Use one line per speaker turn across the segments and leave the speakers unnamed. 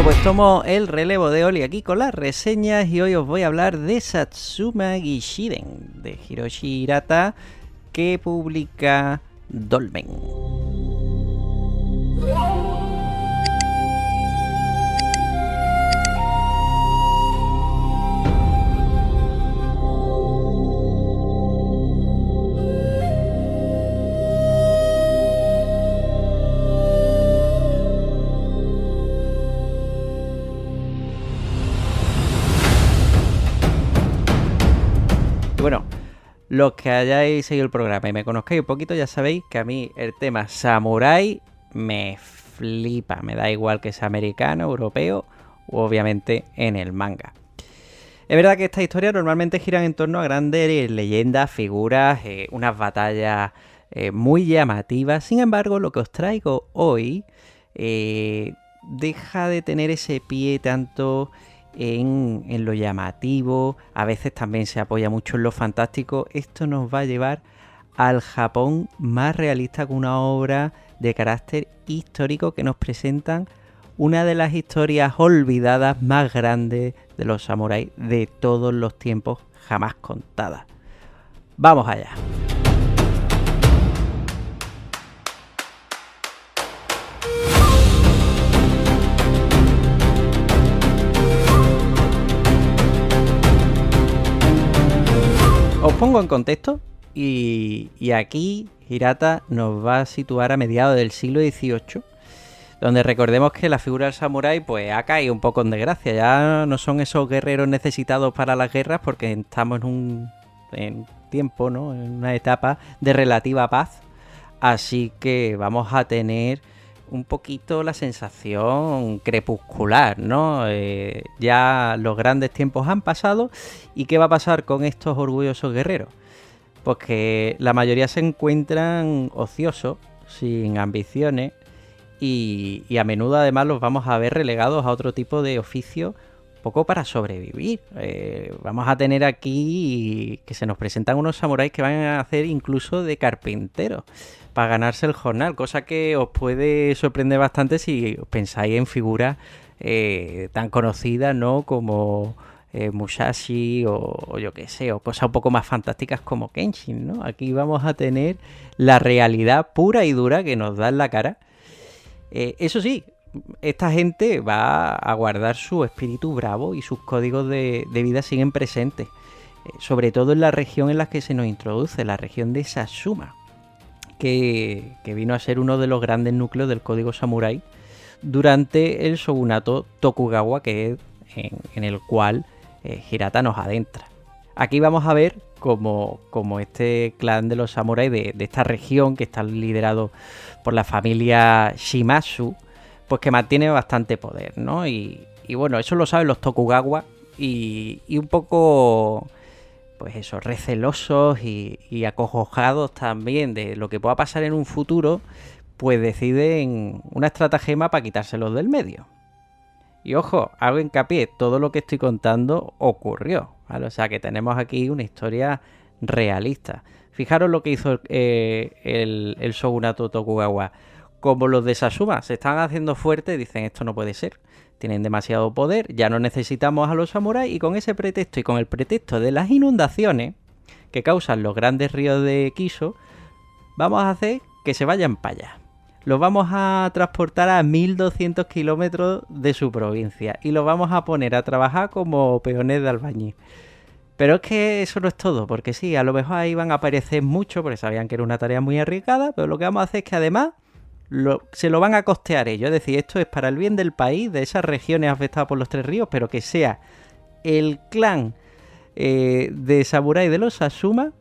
Pues tomo el relevo de Oli aquí con las reseñas y hoy os voy a hablar de Satsuma Gishiden, de Hiroshi Hirata, que publica Dolmen. Bueno, los que hayáis seguido el programa y me conozcáis un poquito ya sabéis que a mí el tema samurái me flipa. Me da igual que sea americano, europeo o obviamente en el manga. Es verdad que estas historias normalmente giran en torno a grandes leyendas, figuras, unas batallas muy llamativas. Sin embargo, lo que os traigo hoy deja de tener ese pie tanto en lo llamativo, a veces también se apoya mucho en lo fantástico. Esto nos va a llevar al Japón más realista, con una obra de carácter histórico que nos presentan una de las historias olvidadas más grandes de los samuráis de todos los tiempos, jamás contadas. ¡Vamos allá! Os pongo en contexto y aquí Hirata nos va a situar a mediados del siglo XVIII, donde recordemos que la figura del samurái pues ha caído un poco en desgracia. Ya no son esos guerreros necesitados para las guerras porque estamos en tiempo, ¿no? En una etapa de relativa paz. Así que vamos a tener un poquito la sensación crepuscular, ¿no? Ya los grandes tiempos han pasado. ¿Y qué va a pasar con estos orgullosos guerreros? Pues que la mayoría se encuentran ociosos, sin ambiciones, y a menudo además los vamos a ver relegados a otro tipo de oficio, poco para sobrevivir. Vamos a tener aquí que se nos presentan unos samuráis que van a hacer incluso de carpinteros para ganarse el jornal, cosa que os puede sorprender bastante si pensáis en figuras tan conocidas, ¿no? Como Musashi o yo qué sé, o cosas un poco más fantásticas como Kenshin, ¿no? Aquí vamos a tener la realidad pura y dura que nos da en la cara. Eso sí, esta gente va a guardar su espíritu bravo y sus códigos de vida siguen presentes, sobre todo en la región en la que se nos introduce, la región de Satsuma, que vino a ser uno de los grandes núcleos del código samurái durante el shogunato Tokugawa, que es en el cual Hirata nos adentra. Aquí vamos a ver como este clan de los samuráis de esta región, que está liderado por la familia Shimazu, pues que mantiene bastante poder, ¿no? Y bueno, eso lo saben los Tokugawa y un poco, pues eso, recelosos y acojojados también de lo que pueda pasar en un futuro, pues deciden una estratagema para quitárselos del medio. Y ojo, hago hincapié, todo lo que estoy contando ocurrió, ¿vale? O sea que tenemos aquí una historia realista. Fijaros lo que hizo el shogunato Tokugawa. Como los de Satsuma se están haciendo fuertes, dicen esto no puede ser. Tienen demasiado poder, ya no necesitamos a los samuráis, y con ese pretexto y con el pretexto de las inundaciones que causan los grandes ríos de Kiso, vamos a hacer que se vayan para allá. Los vamos a transportar a 1200 kilómetros de su provincia y los vamos a poner a trabajar como peones de albañil. Pero es que eso no es todo, porque sí, a lo mejor ahí van a aparecer mucho, porque sabían que era una tarea muy arriesgada, pero lo que vamos a hacer es que además se lo van a costear ellos. Es decir, esto es para el bien del país, de esas regiones afectadas por los tres ríos, pero que sea el clan de samurái de los Satsuma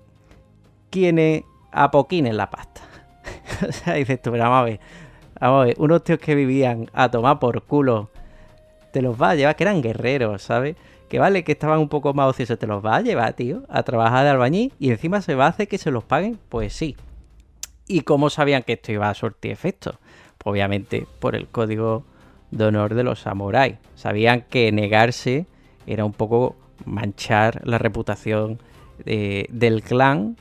quienes apoquinen la pasta. O sea, dices tú, pero vamos a ver, unos tíos que vivían a tomar por culo, te los vas a llevar, que eran guerreros, ¿sabes? Que vale, que estaban un poco más ociosos, te los vas a llevar, tío, a trabajar de albañil y encima se va a hacer que se los paguen, pues sí. ¿Y cómo sabían que esto iba a surtir efecto? Pues obviamente por el código de honor de los samuráis. Sabían que negarse era un poco manchar la reputación del clan,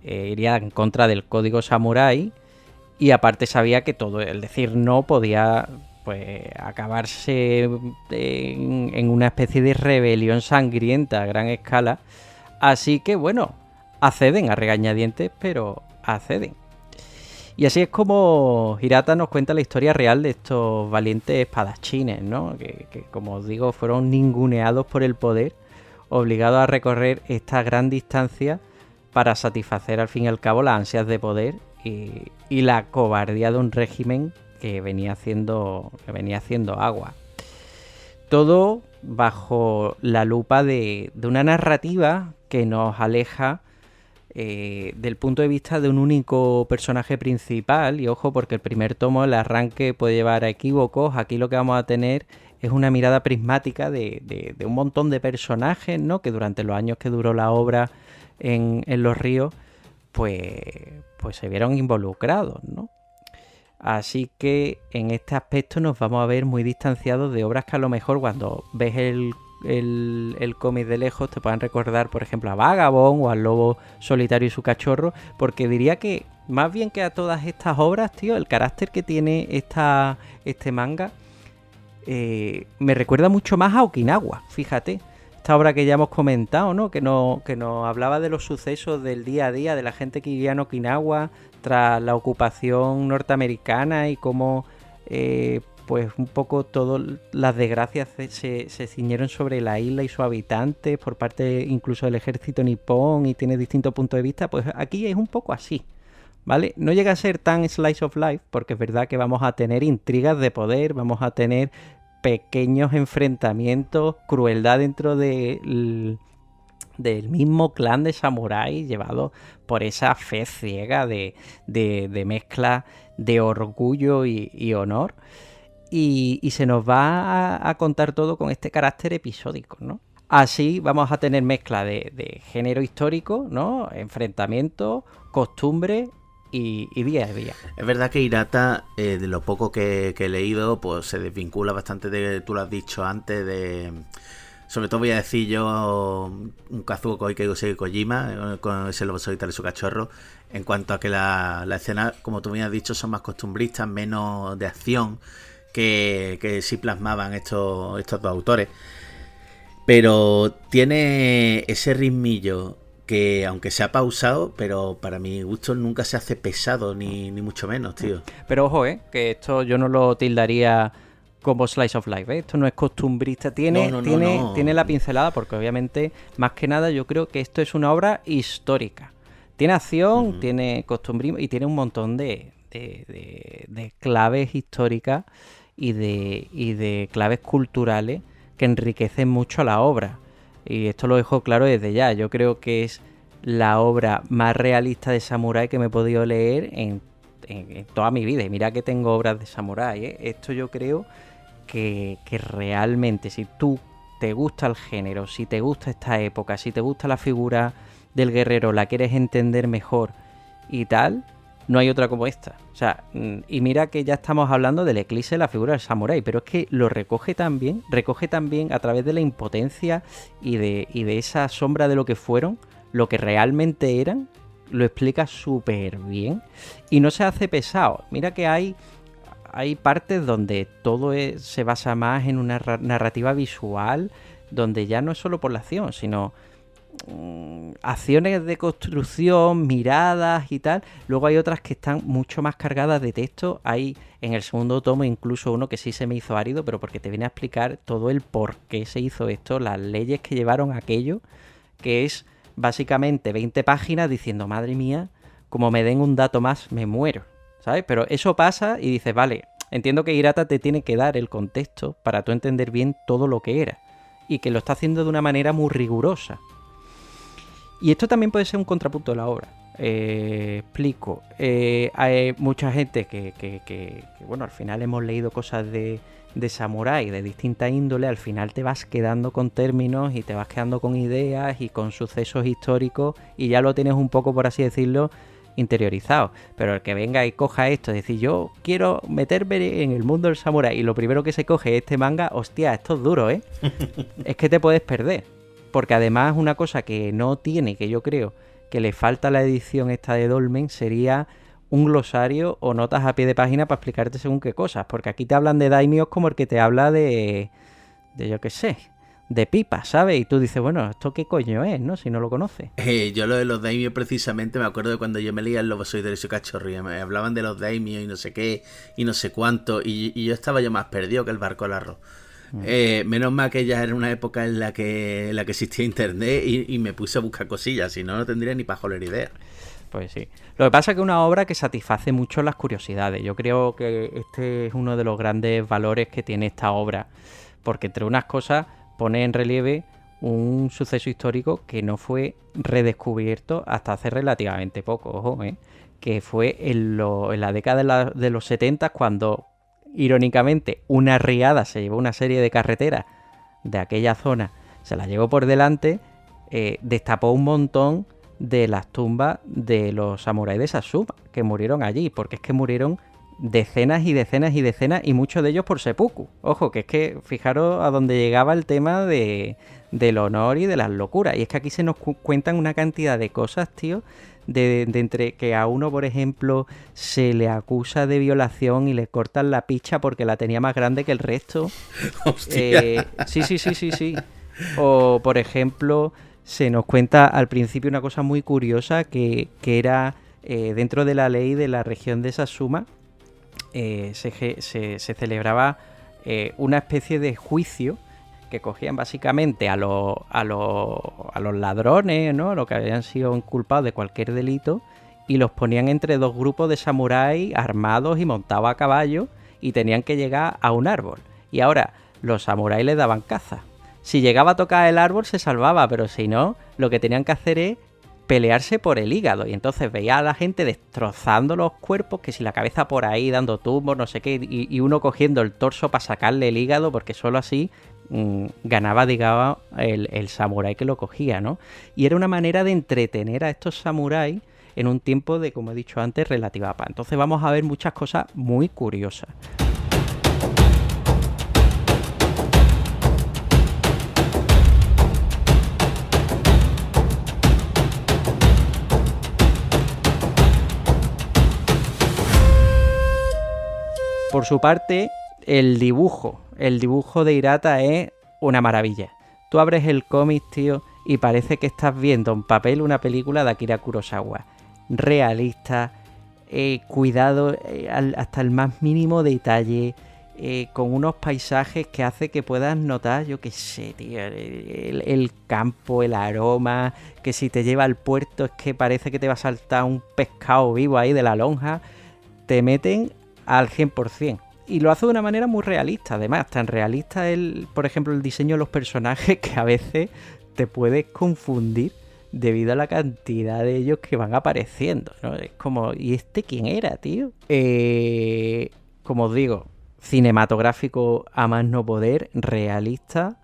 iría en contra del código samurái, y aparte sabía que todo el decir no podía pues acabarse en una especie de rebelión sangrienta a gran escala. Así que bueno, acceden a regañadientes, pero acceden. Y así es como Hirata nos cuenta la historia real de estos valientes espadachines, ¿no? Que como os digo, fueron ninguneados por el poder, obligados a recorrer esta gran distancia para satisfacer al fin y al cabo las ansias de poder y la cobardía de un régimen que venía haciendo agua. Todo bajo la lupa de una narrativa que nos aleja del punto de vista de un único personaje principal. Y ojo, porque el primer tomo, el arranque, puede llevar a equívocos. Aquí lo que vamos a tener es una mirada prismática de un montón de personajes, ¿no? Que durante los años que duró la obra en Los Ríos, pues se vieron involucrados, ¿no? Así que en este aspecto nos vamos a ver muy distanciados de obras que a lo mejor cuando ves el cómic de lejos te puedan recordar, por ejemplo, a Vagabond o al Lobo Solitario y su Cachorro, porque diría que más bien que a todas estas obras, tío, el carácter que tiene este manga me recuerda mucho más a Okinawa, fíjate. Esta obra que ya hemos comentado, ¿no? Que nos hablaba de los sucesos del día a día de la gente que vivía en Okinawa tras la ocupación norteamericana y cómo pues un poco todas las desgracias se ciñeron sobre la isla y sus habitantes por parte incluso del ejército nipón, y tiene distintos puntos de vista. Pues aquí es un poco así, ¿vale? No llega a ser tan slice of life, porque es verdad que vamos a tener intrigas de poder, vamos a tener pequeños enfrentamientos, crueldad dentro del mismo clan de samuráis, llevado por esa fe ciega de mezcla de orgullo y honor. Y se nos va a contar todo con este carácter episódico, ¿no? Así vamos a tener mezcla de género histórico, ¿no? Enfrentamientos, costumbres y día a día.
Es verdad que Hirata, de lo poco que he leído, pues se desvincula bastante de, tú lo has dicho antes, de... Sobre todo voy a decir yo un Kazuo Koike Kojima, con ese Lobo Solitario y su Cachorro, en cuanto a que la escena, como tú me has dicho, son más costumbristas, menos de acción, que sí plasmaban estos dos autores. Pero tiene ese ritmillo que, aunque se ha pausado, pero para mi gusto nunca se hace pesado, ni mucho menos, tío.
Pero ojo, que esto yo no lo tildaría como slice of life, esto no es costumbrista, tiene la pincelada, porque obviamente, más que nada, yo creo que esto es una obra histórica. Tiene acción, tiene costumbrismo y tiene un montón de claves históricas y de claves culturales que enriquecen mucho la obra. Y esto lo dejo claro desde ya. Yo creo que es la obra más realista de samurái que me he podido leer en toda mi vida. Y mira que tengo obras de samurái, Esto yo creo que realmente, si tú te gusta el género, si te gusta esta época, si te gusta la figura del guerrero, la quieres entender mejor y tal, no hay otra como esta. O sea, y mira que ya estamos hablando del eclipse de la figura del samurái, pero es que lo recoge también a través de la impotencia y de esa sombra de lo que fueron, lo que realmente eran, lo explica súper bien y no se hace pesado. Mira que hay partes donde todo se basa más en una narrativa visual, donde ya no es solo por la acción, sino acciones de construcción, miradas y tal. Luego hay otras que están mucho más cargadas de texto. Hay en el segundo tomo incluso uno que sí se me hizo árido, pero porque te viene a explicar todo el por qué se hizo esto, las leyes que llevaron a aquello, que es básicamente 20 páginas diciendo, madre mía, como me den un dato más, me muero, ¿sabes? Pero eso pasa y dices, vale, entiendo que Hirata te tiene que dar el contexto para tú entender bien todo lo que era, y que lo está haciendo de una manera muy rigurosa. Y esto también puede ser un contrapunto de la obra. Explico. Hay mucha gente que, bueno, al final hemos leído cosas de samurái de distinta índole. Al final te vas quedando con términos y te vas quedando con ideas y con sucesos históricos y ya lo tienes un poco, por así decirlo, interiorizado. Pero el que venga y coja esto, es decir, yo quiero meterme en el mundo del samurái y lo primero que se coge es este manga, hostia, esto es duro, es que te puedes perder. Porque además una cosa que no tiene, que yo creo que le falta a la edición esta de Dolmen, sería un glosario o notas a pie de página para explicarte según qué cosas, porque aquí te hablan de daimios como el que te habla de yo qué sé, de pipa, ¿sabes? Y tú dices, bueno, ¿esto qué coño es, no? Si no lo conoces.
Yo lo de los daimios precisamente me acuerdo de cuando yo me leía el Lobo Solitario y su cachorro, me hablaban de los daimios y no sé qué y no sé cuánto, y yo estaba yo más perdido que el barco al arroz. Menos mal que ya era una época en la que existía internet y me puse a buscar cosillas, si no, no tendría ni pajolera idea.
Pues sí. Lo que pasa es que es una obra que satisface mucho las curiosidades. Yo creo que este es uno de los grandes valores que tiene esta obra, porque entre unas cosas pone en relieve un suceso histórico que no fue redescubierto hasta hace relativamente poco, ojo, que fue en la década de los 70 cuando, irónicamente, una riada se llevó una serie de carreteras de aquella zona, se la llevó por delante, destapó un montón de las tumbas de los samuráis de Satsuma que murieron allí, porque es que murieron decenas y decenas y decenas, y muchos de ellos por seppuku. Ojo, que es que fijaros a dónde llegaba el tema del honor y de las locuras. Y es que aquí se nos cuentan una cantidad de cosas, tío, de entre que a uno, por ejemplo, se le acusa de violación y le cortan la picha porque la tenía más grande que el resto. Sí. O, por ejemplo, se nos cuenta al principio una cosa muy curiosa que era dentro de la ley de la región de Satsuma. Se celebraba una especie de juicio que cogían básicamente a los ladrones, ¿no? Los que habían sido inculpados de cualquier delito, y los ponían entre dos grupos de samuráis armados y montados a caballo, y tenían que llegar a un árbol. Y ahora los samuráis les daban caza. Si llegaba a tocar el árbol se salvaba, pero si no, lo que tenían que hacer es pelearse por el hígado. Y entonces veía a la gente destrozando los cuerpos, que si la cabeza por ahí dando tumbos, no sé qué, y uno cogiendo el torso para sacarle el hígado, porque solo así ganaba, digamos, el samurái que lo cogía, ¿no? Y era una manera de entretener a estos samuráis en un tiempo de, como he dicho antes, relativa paz. Entonces vamos a ver muchas cosas muy curiosas. Por su parte, el dibujo de Hirata es una maravilla. Tú abres el cómic, tío, y parece que estás viendo en papel una película de Akira Kurosawa. Realista, cuidado hasta el más mínimo detalle, con unos paisajes que hace que puedas notar, yo qué sé, tío, el campo, el aroma, que si te lleva al puerto es que parece que te va a saltar un pescado vivo ahí de la lonja. Te meten al 100%. Y lo hace de una manera muy realista. Además, tan realista por ejemplo, el diseño de los personajes, que a veces te puedes confundir debido a la cantidad de ellos que van apareciendo, ¿no? Es como, ¿y este quién era, tío? Como os digo, cinematográfico a más no poder, realista.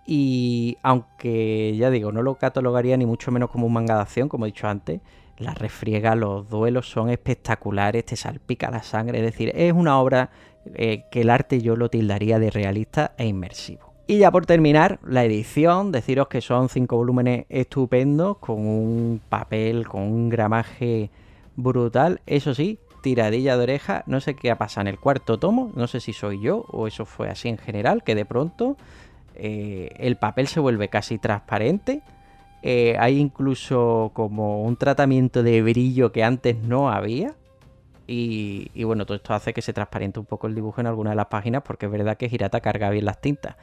Y aunque, ya digo, no lo catalogaría ni mucho menos como un manga de acción, como he dicho antes, la refriega, los duelos son espectaculares, te salpica la sangre. Es decir, es una obra que el arte yo lo tildaría de realista e inmersivo. Y ya por terminar, la edición, deciros que son 5 volúmenes estupendos, con un papel, con un gramaje brutal. Eso sí, tiradilla de oreja, no sé qué ha pasado en el cuarto tomo, no sé si soy yo o eso fue así en general, que de pronto el papel se vuelve casi transparente. Hay incluso como un tratamiento de brillo que antes no había. Y bueno, todo esto hace que se transparente un poco el dibujo en alguna de las páginas, porque es verdad que Hirata carga bien las tintas.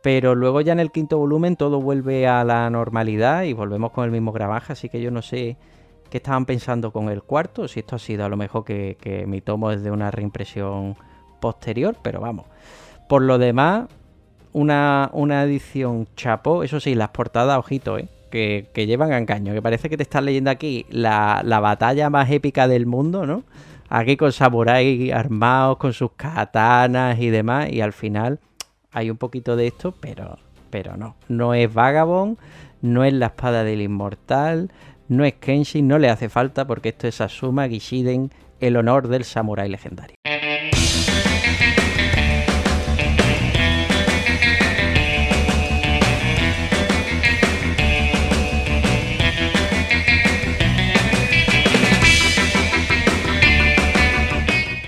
Pero luego ya en el quinto volumen todo vuelve a la normalidad y volvemos con el mismo gramaje, así que yo no sé qué estaban pensando con el cuarto, si esto ha sido a lo mejor que mi tomo es de una reimpresión posterior, pero vamos. Por lo demás, una edición chapó, eso sí, las portadas, ojito, que llevan a engaño, que parece que te estás leyendo aquí la batalla más épica del mundo, ¿no? Aquí con samuráis armados, con sus katanas y demás, y al final hay un poquito de esto, pero no es Vagabond, no es la espada del inmortal, no es Kenshin, no le hace falta, porque esto es Asuma Gishiden, el honor del samurái legendario.